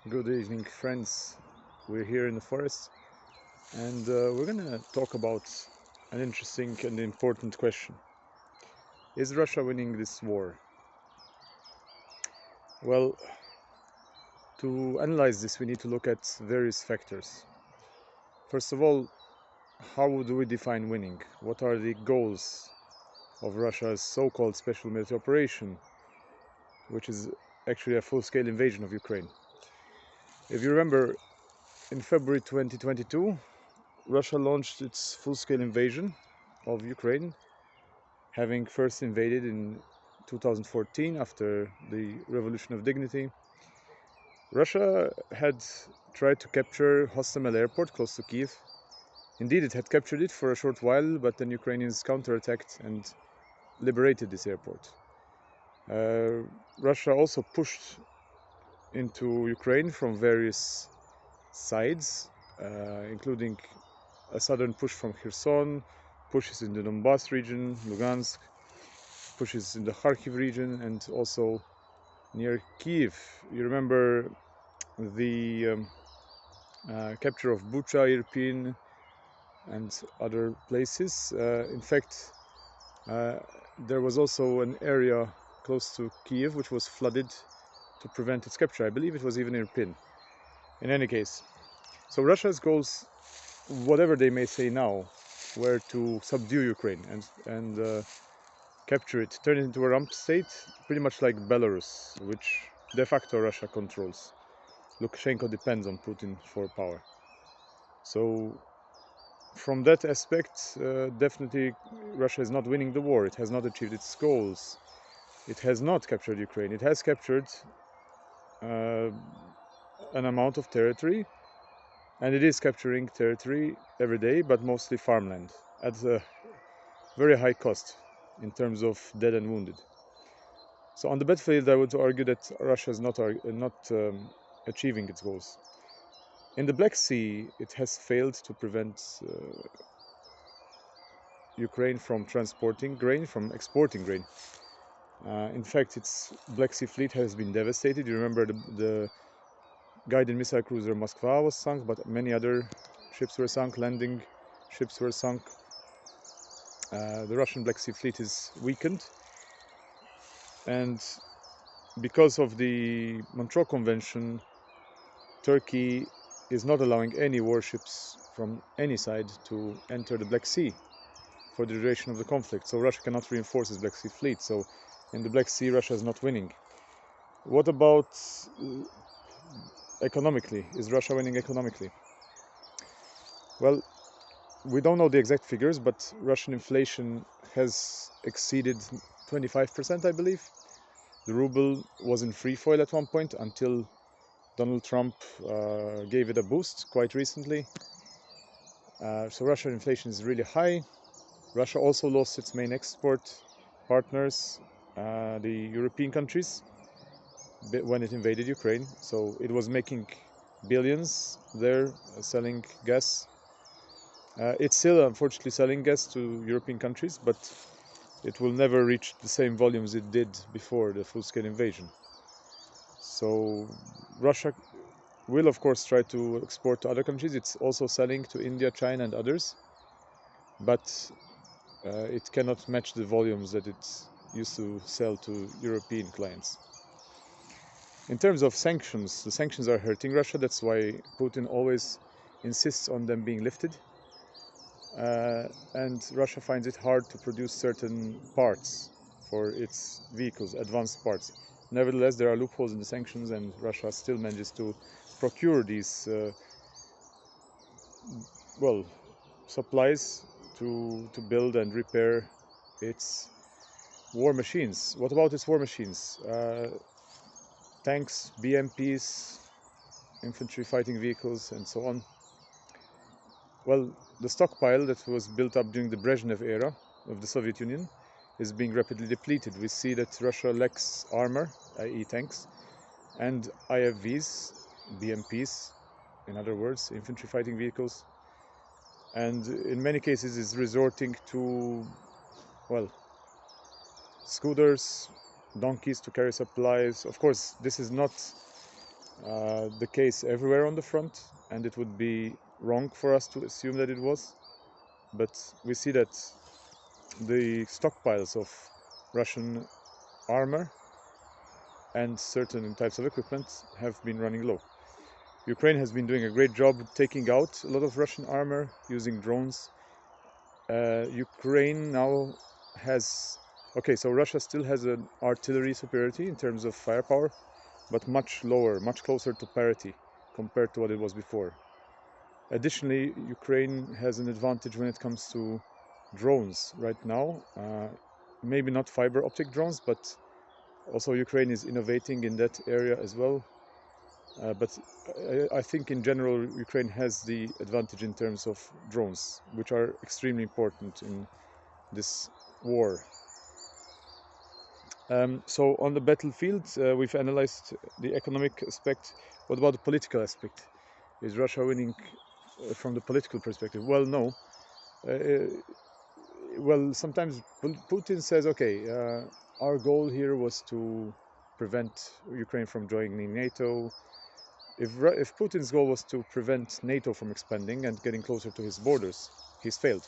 Good evening, friends. We're here in the forest and we're going to talk about an interesting and important question. Is Russia winning this war? Well, to analyze this, we need to look at various factors. First of all, how do we define winning? What are the goals of Russia's so called special military operation, which is actually a full scale invasion of Ukraine? If you remember, in February 2022, Russia launched its full scale invasion of Ukraine, having first invaded in 2014 after the Revolution of Dignity. Russia had tried to capture Hostomel airport close to Kiev. Indeed, it had captured it for a short while, but then Ukrainians counterattacked and liberated this airport. Russia also pushed into Ukraine from various sides, including a southern push from Kherson, pushes in the Donbass region, Lugansk, pushes in the Kharkiv region, and also near Kiev. You remember the capture of Bucha, Irpin, and other places. In fact, there was also an area close to Kiev which was flooded to prevent its capture. I believe it was even Irpin. In any case, so Russia's goals, whatever they may say now, were to subdue Ukraine and capture it, turn it into a rump state, pretty much like Belarus, which de facto Russia controls. Lukashenko depends on Putin for power. So from that aspect, definitely Russia is not winning the war. It has not achieved its goals. It has not captured Ukraine. It has captured an amount of territory, and it is capturing territory every day, but mostly farmland at a very high cost in terms of dead and wounded. So on the battlefield, I would argue that Russia is not achieving its goals. In the Black Sea, it has failed to prevent Ukraine from transporting grain, from exporting grain. In fact, its Black Sea fleet has been devastated. You remember the guided missile cruiser Moskva was sunk, but many other ships were sunk, landing ships were sunk. The Russian Black Sea fleet is weakened, and because of the Montreux Convention, Turkey is not allowing any warships from any side to enter the Black Sea for the duration of the conflict. So Russia cannot reinforce its Black Sea fleet. So in the Black Sea, Russia is not winning. What about economically? Is Russia winning economically? Well, we don't know the exact figures, but Russian inflation has exceeded 25%, I believe. The ruble was in free fall at one point until Donald Trump gave it a boost quite recently. So Russian inflation is really high. Russia also lost its main export partners, the European countries, when it invaded Ukraine. So it was making billions there selling gas. It's still unfortunately selling gas to European countries, but it will never reach the same volumes it did before the full-scale invasion. So Russia will of course try to export to other countries. It's also selling to India, China and others, but it cannot match the volumes that it used to sell to European clients. In terms of sanctions, the sanctions are hurting Russia. That's why Putin always insists on them being lifted. And Russia finds it hard to produce certain parts for its vehicles, advanced parts. Nevertheless, there are loopholes in the sanctions, and Russia still manages to procure these supplies to build and repair its war machines. What about its war machines? Tanks, BMPs, infantry fighting vehicles, and so on. Well, the stockpile that was built up during the Brezhnev era of the Soviet Union is being rapidly depleted. We see that Russia lacks armor, i.e. tanks, and IFVs, BMPs, in other words, infantry fighting vehicles, and in many cases is resorting to, well, scooters, donkeys to carry supplies. Of course, this is not the case everywhere on the front, and it would be wrong for us to assume that it was. But we see that the stockpiles of Russian armor and certain types of equipment have been running low. Ukraine has been doing a great job taking out a lot of Russian armor using drones. Ukraine now has... Okay, so Russia still has an artillery superiority in terms of firepower, but much lower, much closer to parity compared to what it was before. Additionally, Ukraine has an advantage when it comes to drones right now. Maybe not fiber optic drones, but also Ukraine is innovating in that area as well. But I think in general Ukraine has the advantage in terms of drones, which are extremely important in this war. So on the battlefield, we've analyzed the economic aspect. What about the political aspect? Is Russia winning from the political perspective? Well, no. Well, sometimes Putin says, okay, our goal here was to prevent Ukraine from joining NATO. If Putin's goal was to prevent NATO from expanding and getting closer to his borders, he's failed.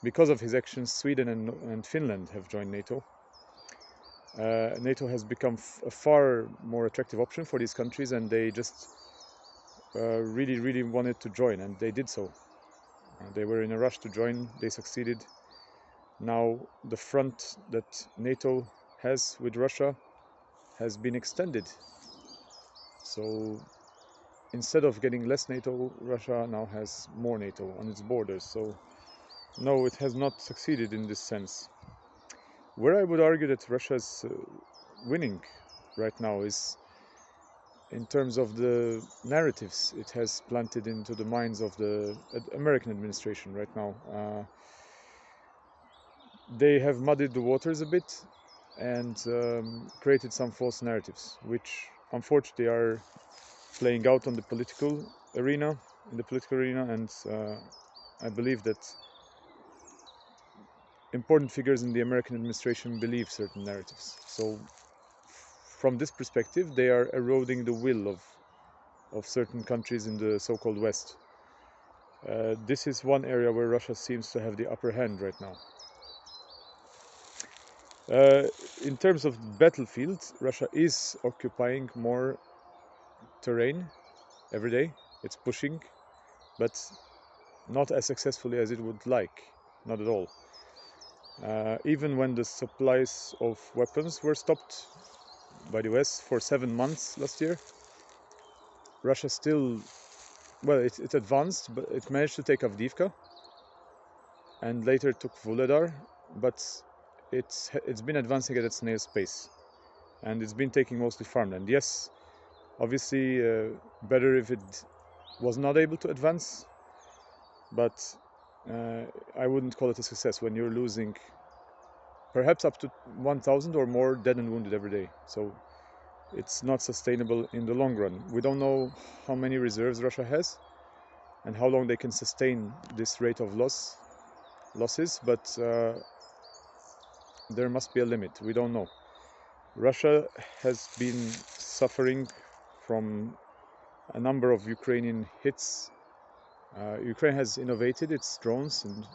Because of his actions, Sweden and Finland have joined NATO. NATO has become a far more attractive option for these countries, and they just really wanted to join, and they did so. They were in a rush to join, they succeeded. Now the front that NATO has with Russia has been extended. So instead of getting less NATO, Russia now has more NATO on its borders. So no, it has not succeeded in this sense. Where I would argue that Russia's winning right now is in terms of the narratives it has planted into the minds of the American administration right now. They have muddied the waters a bit and created some false narratives, which unfortunately are playing out on the political arena, and I believe that important figures in the American administration believe certain narratives. So from this perspective, they are eroding the will of certain countries in the so-called West. This is one area where Russia seems to have the upper hand right now. In terms of battlefield, Russia is occupying more terrain every day. It's pushing, but not as successfully as it would like, not at all. Even when the supplies of weapons were stopped by the US for 7 months last year, Russia still, well, it advanced, but it managed to take Avdiivka and later took Vuhledar, but it's been advancing at its snail's pace, and it's been taking mostly farmland. Yes, obviously better if it was not able to advance, but I wouldn't call it a success when you're losing perhaps up to 1,000 or more dead and wounded every day. So it's not sustainable in the long run. We don't know how many reserves Russia has and how long they can sustain this rate of losses, but there must be a limit. We don't know. Russia has been suffering from a number of Ukrainian hits. Ukraine has innovated its drones and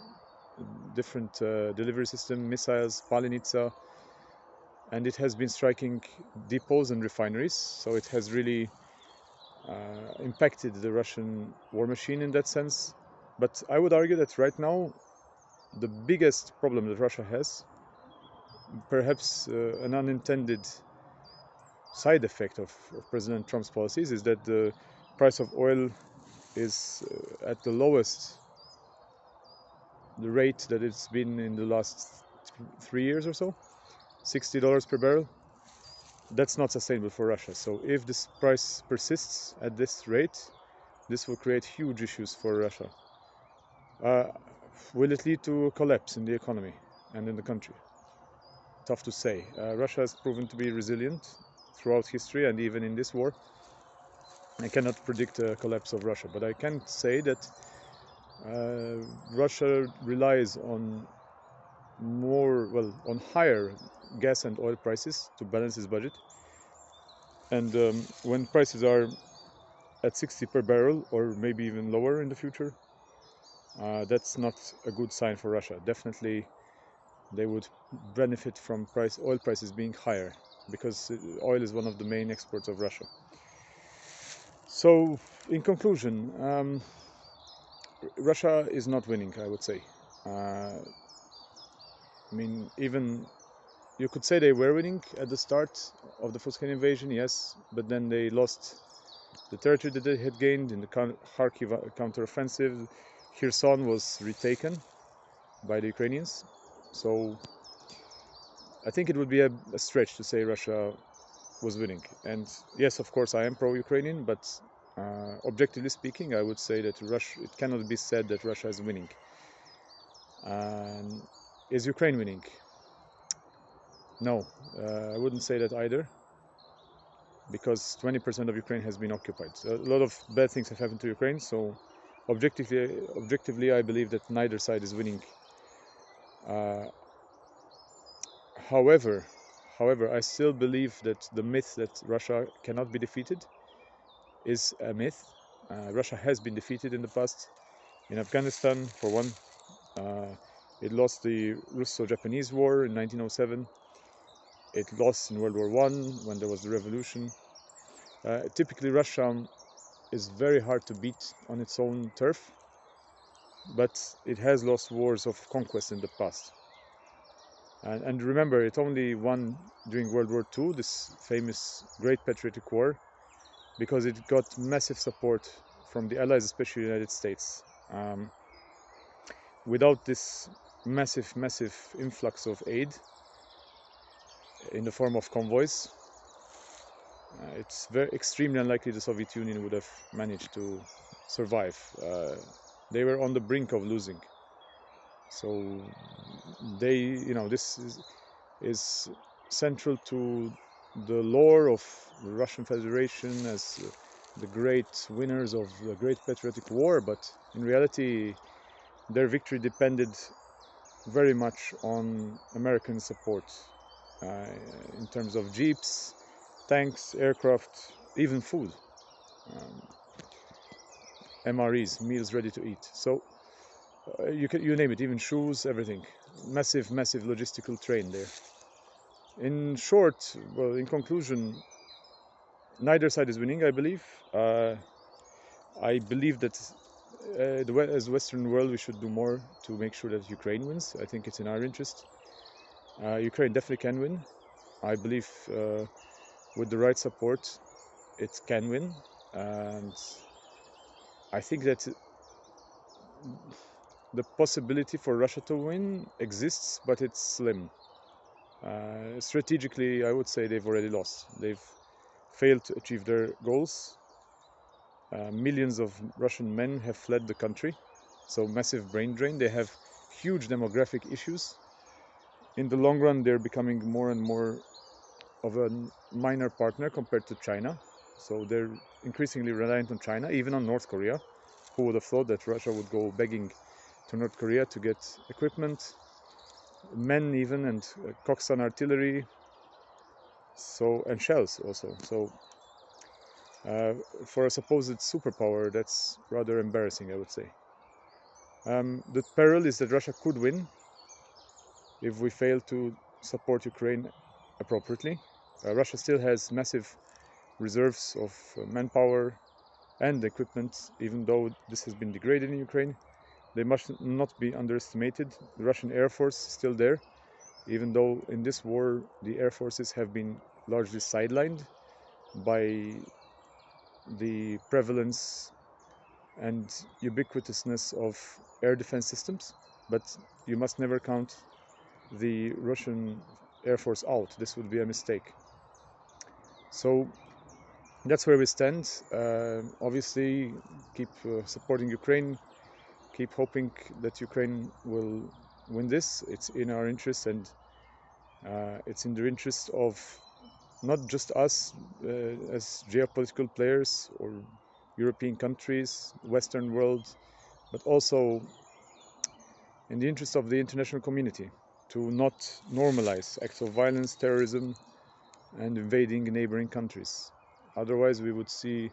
different delivery system, missiles, Palinitsa, and it has been striking depots and refineries. So it has really impacted the Russian war machine in that sense. But I would argue that right now, the biggest problem that Russia has, perhaps an unintended side effect of President Trump's policies, is that the price of oil is at the lowest the rate that it's been in the last 3 years or so, $60 per barrel. That's not sustainable for Russia. So if this price persists at this rate, this will create huge issues for Russia. Will it lead to a collapse in the economy and in the country? Tough to say. Russia has proven to be resilient throughout history and even in this war. I cannot predict a collapse of Russia, but I can say that Russia relies on on higher gas and oil prices to balance its budget. And when prices are at 60 per barrel, or maybe even lower in the future, that's not a good sign for Russia. Definitely, they would benefit from oil prices being higher, because oil is one of the main exports of Russia. So, in conclusion, Russia is not winning, I would say. I mean, even you could say they were winning at the start of the full-scale invasion, yes, but then they lost the territory that they had gained in the Kharkiv counteroffensive. Kherson was retaken by the Ukrainians. So I think it would be a stretch to say Russia was winning. And yes, of course, I am pro-Ukrainian, but objectively speaking, I would say that it cannot be said that Russia is winning. Is Ukraine winning? No, I wouldn't say that either, because 20% of Ukraine has been occupied. So a lot of bad things have happened to Ukraine, so objectively I believe that neither side is winning. However, I still believe that the myth that Russia cannot be defeated is a myth. Russia has been defeated in the past. In Afghanistan, for one, it lost the Russo-Japanese War in 1907. It lost in World War I when there was the revolution. Typically, Russia is very hard to beat on its own turf, but it has lost wars of conquest in the past. And remember, it only won during World War II, this famous Great Patriotic War, because it got massive support from the Allies, especially the United States. Without this massive influx of aid in the form of convoys, it's extremely unlikely the Soviet Union would have managed to survive. They were on the brink of losing. So this is central to the lore of the Russian Federation as the great winners of the Great Patriotic War, but in reality, their victory depended very much on American support in terms of jeeps, tanks, aircraft, even food, MREs, meals ready to eat. So you name it, even shoes, everything. Massive logistical train there. In short, well, in conclusion, neither side is winning, I believe. I believe that as the Western world, we should do more to make sure that Ukraine wins. I think it's in our interest. Ukraine definitely can win. I believe with the right support, it can win. And I think that the possibility for Russia to win exists, but it's slim. Strategically, I would say they've already lost. They've failed to achieve their goals. Millions of Russian men have fled the country, so massive brain drain. They have huge demographic issues. In the long run, they're becoming more and more of a minor partner compared to China. So they're increasingly reliant on China, even on North Korea. Who would have thought that Russia would go begging to North Korea to get equipment, men even, and Koksan artillery, and shells also. So for a supposed superpower, that's rather embarrassing, I would say. The peril is that Russia could win if we fail to support Ukraine appropriately. Russia still has massive reserves of manpower and equipment, even though this has been degraded in Ukraine. They must not be underestimated. The Russian Air Force is still there, even though in this war the air forces have been largely sidelined by the prevalence and ubiquitousness of air defense systems. But you must never count the Russian Air Force out. This would be a mistake. So that's where we stand. Obviously, keep supporting Ukraine, keep hoping that Ukraine will win this. It's in our interest, and it's in the interest of not just us as geopolitical players or European countries, Western world, but also in the interest of the international community to not normalize acts of violence, terrorism, and invading neighboring countries. Otherwise, we would see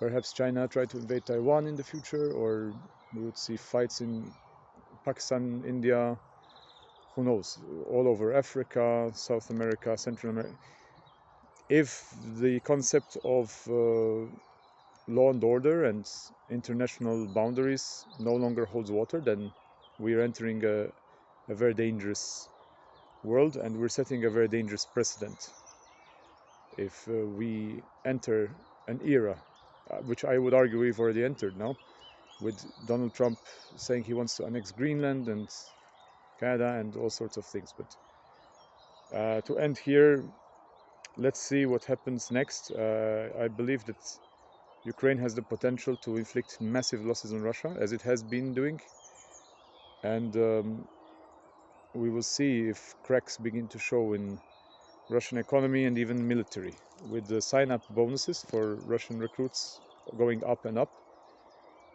Perhaps China try to invade Taiwan in the future, or we would see fights in Pakistan, India, who knows, all over Africa, South America, Central America. If the concept of law and order and international boundaries no longer holds water, then we are entering a very dangerous world, and we're setting a very dangerous precedent if we enter an era, which I would argue we've already entered now, with Donald Trump saying he wants to annex Greenland and Canada and all sorts of things. But to end here, let's see what happens next. I believe that Ukraine has the potential to inflict massive losses on Russia, as it has been doing, and we will see if cracks begin to show in Russian economy and even military, with the sign-up bonuses for Russian recruits going up and up,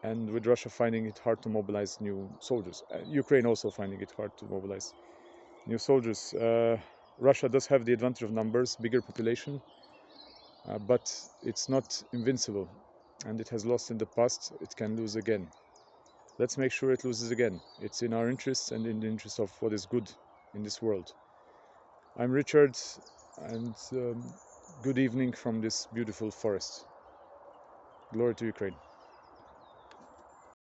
and with Russia finding it hard to mobilize new soldiers. Ukraine also finding it hard to mobilize new soldiers. Russia does have the advantage of numbers, bigger population, but it's not invincible, and it has lost in the past. It can lose again. Let's make sure it loses again. It's in our interests and in the interest of what is good in this world. I'm Richard, and good evening from this beautiful forest. Glory to Ukraine.